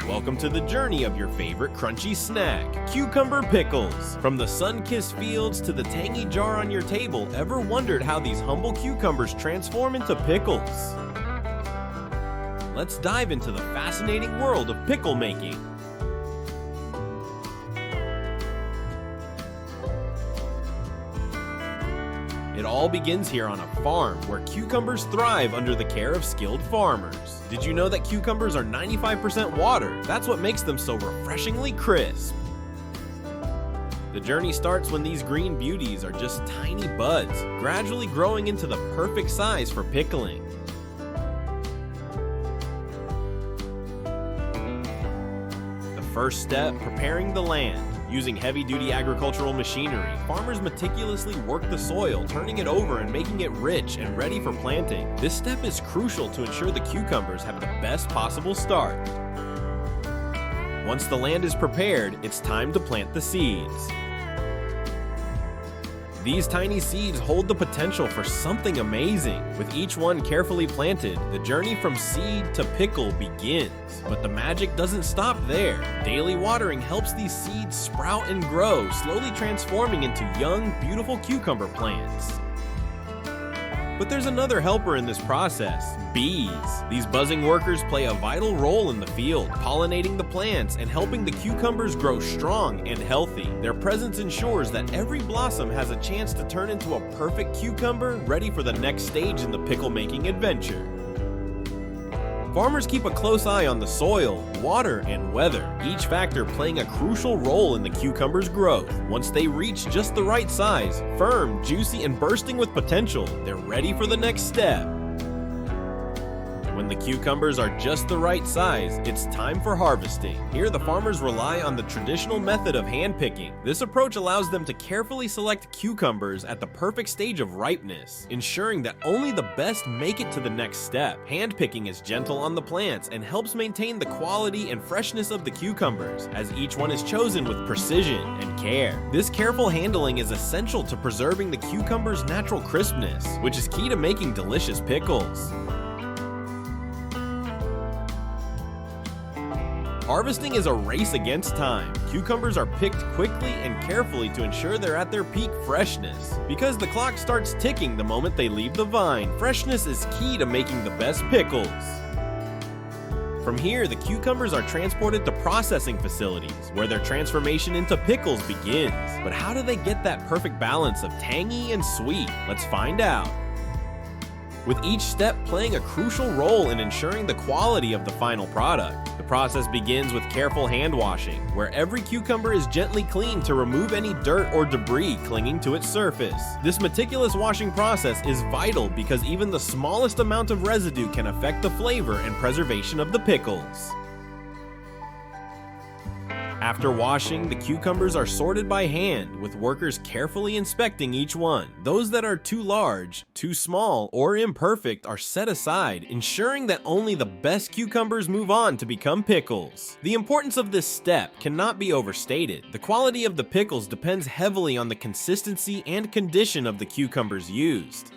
Welcome to the journey of your favorite crunchy snack, cucumber pickles. From the sun-kissed fields to the tangy jar on your table, ever wondered how these humble cucumbers transform into pickles? Let's dive into the fascinating world of pickle making. It all begins here on a farm where cucumbers thrive under the care of skilled farmers. Did you know that cucumbers are 95% water? That's what makes them so refreshingly crisp. The journey starts when these green beauties are just tiny buds, gradually growing into the perfect size for pickling. The first step, preparing the land. Using heavy-duty agricultural machinery, farmers meticulously work the soil, turning it over and making it rich and ready for planting. This step is crucial to ensure the cucumbers have the best possible start. Once the land is prepared, it's time to plant the seeds. These tiny seeds hold the potential for something amazing. With each one carefully planted, the journey from seed to pickle begins. But the magic doesn't stop there. Daily watering helps these seeds sprout and grow, slowly transforming into young, beautiful cucumber plants. But there's another helper in this process: bees. These buzzing workers play a vital role in the field, pollinating the plants and helping the cucumbers grow strong and healthy. Their presence ensures that every blossom has a chance to turn into a perfect cucumber, ready for the next stage in the pickle-making adventure. Farmers keep a close eye on the soil, water, and weather, each factor playing a crucial role in the cucumber's growth. Once they reach just the right size, firm, juicy, and bursting with potential, they're ready for the next step. When the cucumbers are just the right size, it's time for harvesting. Here, the farmers rely on the traditional method of hand-picking. This approach allows them to carefully select cucumbers at the perfect stage of ripeness, ensuring that only the best make it to the next step. Hand-picking is gentle on the plants and helps maintain the quality and freshness of the cucumbers, as each one is chosen with precision and care. This careful handling is essential to preserving the cucumber's natural crispness, which is key to making delicious pickles. Harvesting is a race against time. Cucumbers are picked quickly and carefully to ensure they're at their peak freshness. Because the clock starts ticking the moment they leave the vine, freshness is key to making the best pickles. From here, the cucumbers are transported to processing facilities, where their transformation into pickles begins. But how do they get that perfect balance of tangy and sweet? Let's find out. With each step playing a crucial role in ensuring the quality of the final product. The process begins with careful hand washing, where every cucumber is gently cleaned to remove any dirt or debris clinging to its surface. This meticulous washing process is vital because even the smallest amount of residue can affect the flavor and preservation of the pickles. After washing, the cucumbers are sorted by hand, with workers carefully inspecting each one. Those that are too large, too small, or imperfect are set aside, ensuring that only the best cucumbers move on to become pickles. The importance of this step cannot be overstated. The quality of the pickles depends heavily on the consistency and condition of the cucumbers used.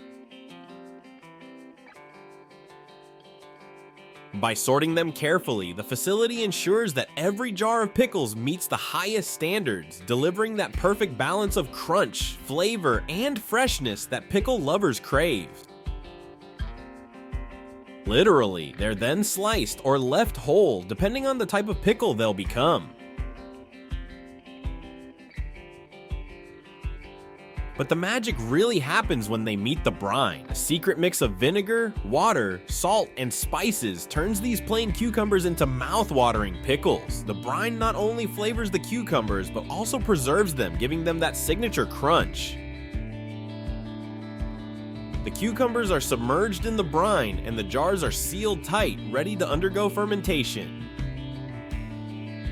By sorting them carefully, the facility ensures that every jar of pickles meets the highest standards, delivering that perfect balance of crunch, flavor, and freshness that pickle lovers crave. Literally, they're then sliced or left whole, depending on the type of pickle they'll become. But the magic really happens when they meet the brine. A secret mix of vinegar, water, salt, and spices turns these plain cucumbers into mouth-watering pickles. The brine not only flavors the cucumbers, but also preserves them, giving them that signature crunch. The cucumbers are submerged in the brine, and the jars are sealed tight, ready to undergo fermentation.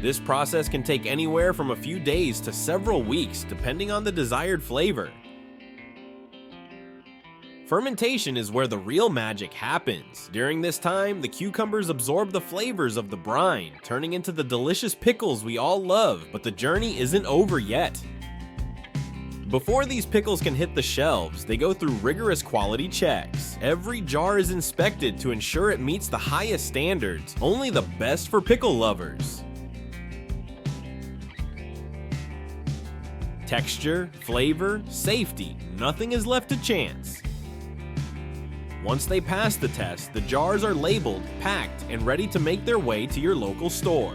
This process can take anywhere from a few days to several weeks, depending on the desired flavor. Fermentation is where the real magic happens. During this time, the cucumbers absorb the flavors of the brine, turning into the delicious pickles we all love, but the journey isn't over yet. Before these pickles can hit the shelves, they go through rigorous quality checks. Every jar is inspected to ensure it meets the highest standards, only the best for pickle lovers. Texture, flavor, safety, nothing is left to chance. Once they pass the test, the jars are labeled, packed, and ready to make their way to your local store.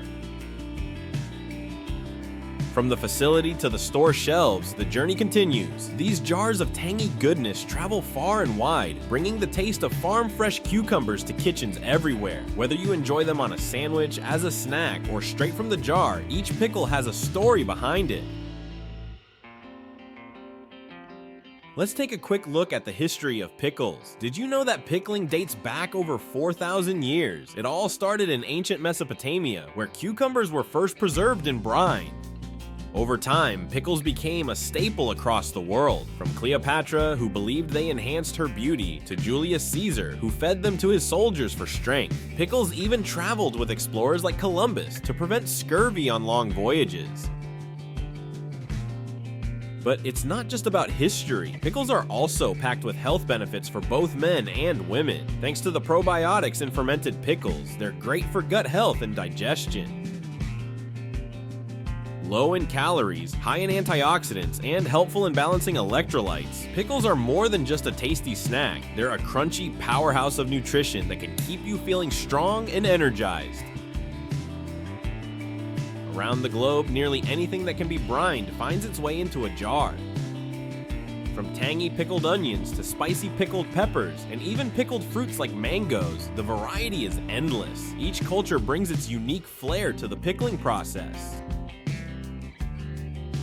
From the facility to the store shelves, the journey continues. These jars of tangy goodness travel far and wide, bringing the taste of farm-fresh cucumbers to kitchens everywhere. Whether you enjoy them on a sandwich, as a snack, or straight from the jar, each pickle has a story behind it. Let's take a quick look at the history of pickles. Did you know that pickling dates back over 4,000 years? It all started in ancient Mesopotamia, where cucumbers were first preserved in brine. Over time, pickles became a staple across the world, from Cleopatra, who believed they enhanced her beauty, to Julius Caesar, who fed them to his soldiers for strength. Pickles even traveled with explorers like Columbus to prevent scurvy on long voyages. But it's not just about history. Pickles are also packed with health benefits for both men and women. Thanks to the probiotics in fermented pickles, they're great for gut health and digestion. Low in calories, high in antioxidants, and helpful in balancing electrolytes, pickles are more than just a tasty snack. They're a crunchy powerhouse of nutrition that can keep you feeling strong and energized. Around the globe, nearly anything that can be brined finds its way into a jar. From tangy pickled onions to spicy pickled peppers, and even pickled fruits like mangoes, the variety is endless. Each culture brings its unique flair to the pickling process.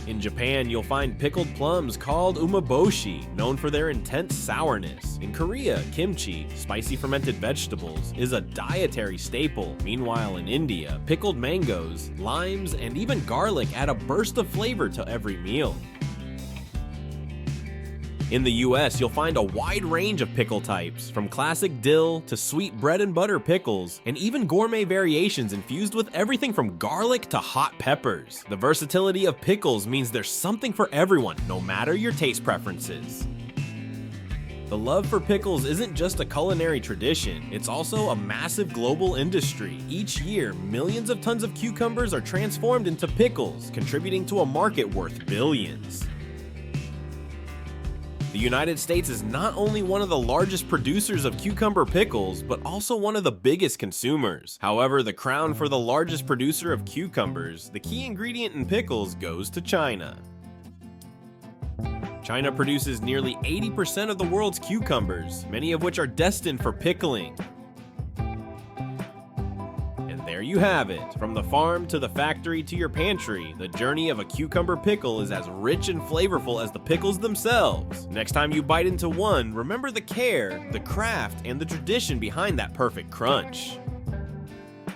In Japan, you'll find pickled plums called umeboshi, known for their intense sourness. In Korea, kimchi, spicy fermented vegetables, is a dietary staple. Meanwhile, in India, pickled mangoes, limes, and even garlic add a burst of flavor to every meal. In the US, you'll find a wide range of pickle types, from classic dill to sweet bread and butter pickles, and even gourmet variations infused with everything from garlic to hot peppers. The versatility of pickles means there's something for everyone, no matter your taste preferences. The love for pickles isn't just a culinary tradition, it's also a massive global industry. Each year, millions of tons of cucumbers are transformed into pickles, contributing to a market worth billions. The United States is not only one of the largest producers of cucumber pickles, but also one of the biggest consumers. However, the crown for the largest producer of cucumbers, the key ingredient in pickles, goes to China. China produces nearly 80% of the world's cucumbers, many of which are destined for pickling. There you have it. From the farm to the factory to your pantry, the journey of a cucumber pickle is as rich and flavorful as the pickles themselves. Next time you bite into one, remember the care, the craft, and the tradition behind that perfect crunch.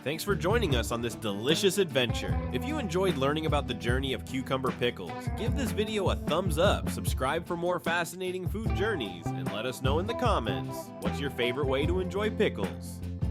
Thanks for joining us on this delicious adventure. If you enjoyed learning about the journey of cucumber pickles, give this video a thumbs up, subscribe for more fascinating food journeys, and let us know in the comments, what's your favorite way to enjoy pickles?